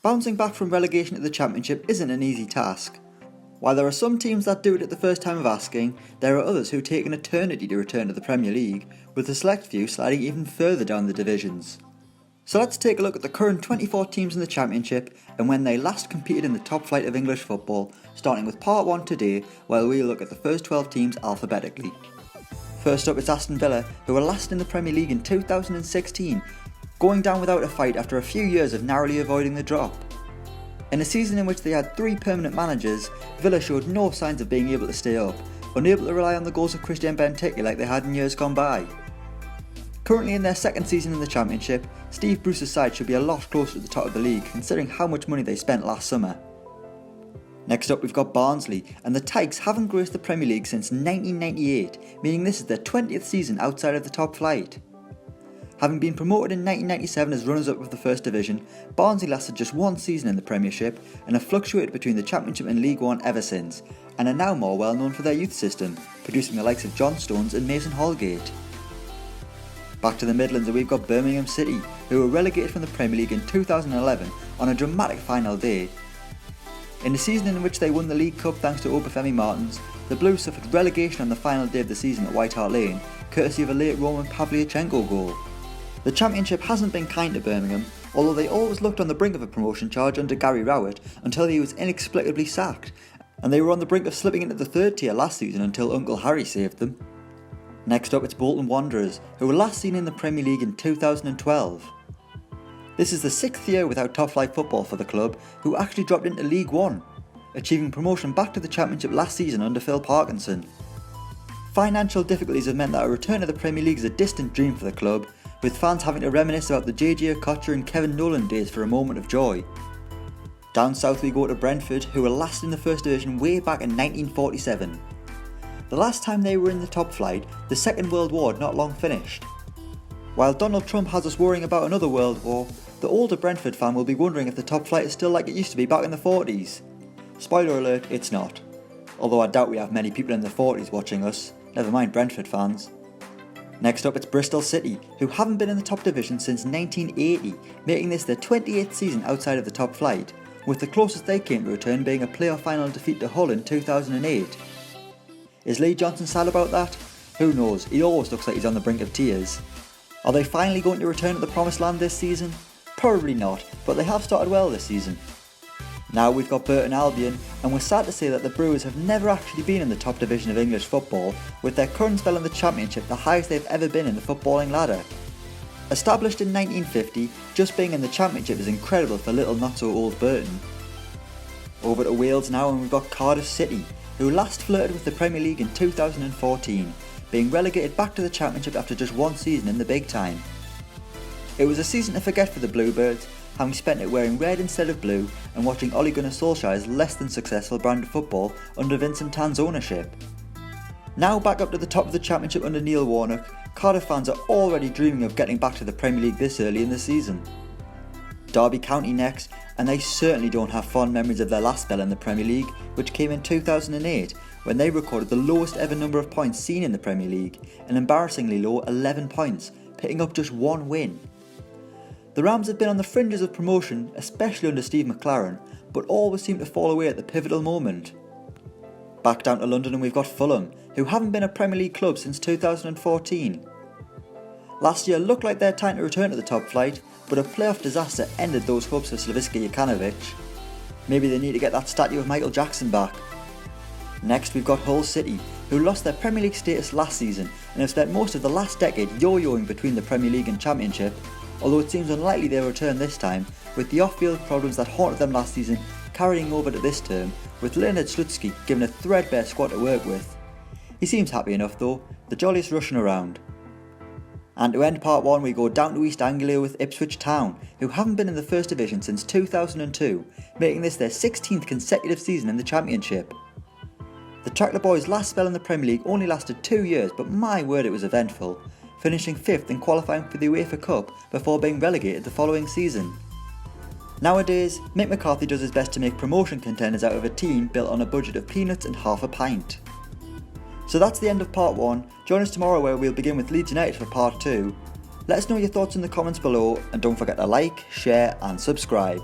Bouncing back from relegation to the Championship isn't an easy task. While there are some teams that do it at the first time of asking, there are others who take an eternity to return to the Premier League, with a select few sliding even further down the divisions. So let's take a look at the current 24 teams in the Championship and when they last competed in the top flight of English football, starting with part 1 today, while we look at the first 12 teams alphabetically. First up is Aston Villa, who were last in the Premier League in 2016, going down without a fight after a few years of narrowly avoiding the drop. In a season in which they had 3 permanent managers, Villa showed no signs of being able to stay up, unable to rely on the goals of Christian Benteke like they had in years gone by. Currently in their second season in the Championship, Steve Bruce's side should be a lot closer to the top of the league considering how much money they spent last summer. Next up we've got Barnsley, and the Tykes haven't graced the Premier League since 1998, meaning this is their 20th season outside of the top flight. Having been promoted in 1997 as runners-up of the First Division, Barnsley lasted just one season in the Premiership and have fluctuated between the Championship and League One ever since, and are now more well known for their youth system, producing the likes of John Stones and Mason Holgate. Back to the Midlands and we've got Birmingham City, who were relegated from the Premier League in 2011 on a dramatic final day. In a season in which they won the League Cup thanks to Obafemi Martins, the Blues suffered relegation on the final day of the season at White Hart Lane, courtesy of a late Roman Pavlyuchenko goal. The Championship hasn't been kind to Birmingham, although they always looked on the brink of a promotion charge under Gary Rowett until he was inexplicably sacked, and they were on the brink of slipping into the third tier last season until Uncle Harry saved them. Next up it's Bolton Wanderers, who were last seen in the Premier League in 2012. This is the 6th year without top flight football for the club, who actually dropped into League One, achieving promotion back to the Championship last season under Phil Parkinson. Financial difficulties have meant that a return to the Premier League is a distant dream for the club, with fans having to reminisce about the JJ Okocha and Kevin Nolan days for a moment of joy. Down south we go to Brentford, who were last in the First Division way back in 1947. The last time they were in the top flight, the Second World War had not long finished. While Donald Trump has us worrying about another world war, the older Brentford fan will be wondering if the top flight is still like it used to be back in the 40s. Spoiler alert, it's not. Although I doubt we have many people in the 40s watching us, never mind Brentford fans. Next up it's Bristol City, who haven't been in the top division since 1980, making this their 28th season outside of the top flight, with the closest they came to return being a playoff final defeat to Hull in 2008. Is Lee Johnson sad about that? Who knows, he always looks like he's on the brink of tears. Are they finally going to return to the promised land this season? Probably not, but they have started well this season. Now we've got Burton Albion, and we're sad to say that the Brewers have never actually been in the top division of English football, with their current spell in the Championship the highest they've ever been in the footballing ladder. Established in 1950, just being in the Championship is incredible for little not so old Burton. Over to Wales now and we've got Cardiff City, who last flirted with the Premier League in 2014, being relegated back to the Championship after just one season in the big time. It was a season to forget for the Bluebirds, having spent it wearing red instead of blue and watching Ole Gunnar Solskjaer's less than successful brand of football under Vincent Tan's ownership. Now back up to the top of the Championship under Neil Warnock, Cardiff fans are already dreaming of getting back to the Premier League this early in the season. Derby County next, and they certainly don't have fond memories of their last spell in the Premier League, which came in 2008, when they recorded the lowest ever number of points seen in the Premier League, an embarrassingly low 11 points, picking up just one win. The Rams have been on the fringes of promotion, especially under Steve McLaren, but always seem to fall away at the pivotal moment. Back down to London and we've got Fulham, who haven't been a Premier League club since 2014. Last year looked like their time to return to the top flight, but a playoff disaster ended those hopes for Slaviska Jokanovic. Maybe they need to get that statue of Michael Jackson back. Next we've got Hull City, who lost their Premier League status last season and have spent most of the last decade yo-yoing between the Premier League and Championship, although it seems unlikely they'll return this time, with the off-field problems that haunted them last season carrying over to this term, with Leonard Slutsky given a threadbare squad to work with. He seems happy enough though, the jolliest Russian around. And to end part 1 we go down to East Anglia with Ipswich Town, who haven't been in the First Division since 2002, making this their 16th consecutive season in the Championship. The Tractor Boys' last spell in the Premier League only lasted 2 years, but my word it was eventful, finishing 5th and qualifying for the UEFA Cup before being relegated the following season. Nowadays, Mick McCarthy does his best to make promotion contenders out of a team built on a budget of peanuts and half a pint. So that's the end of part 1, join us tomorrow where we'll begin with Leeds United for part 2. Let us know your thoughts in the comments below and don't forget to like, share and subscribe.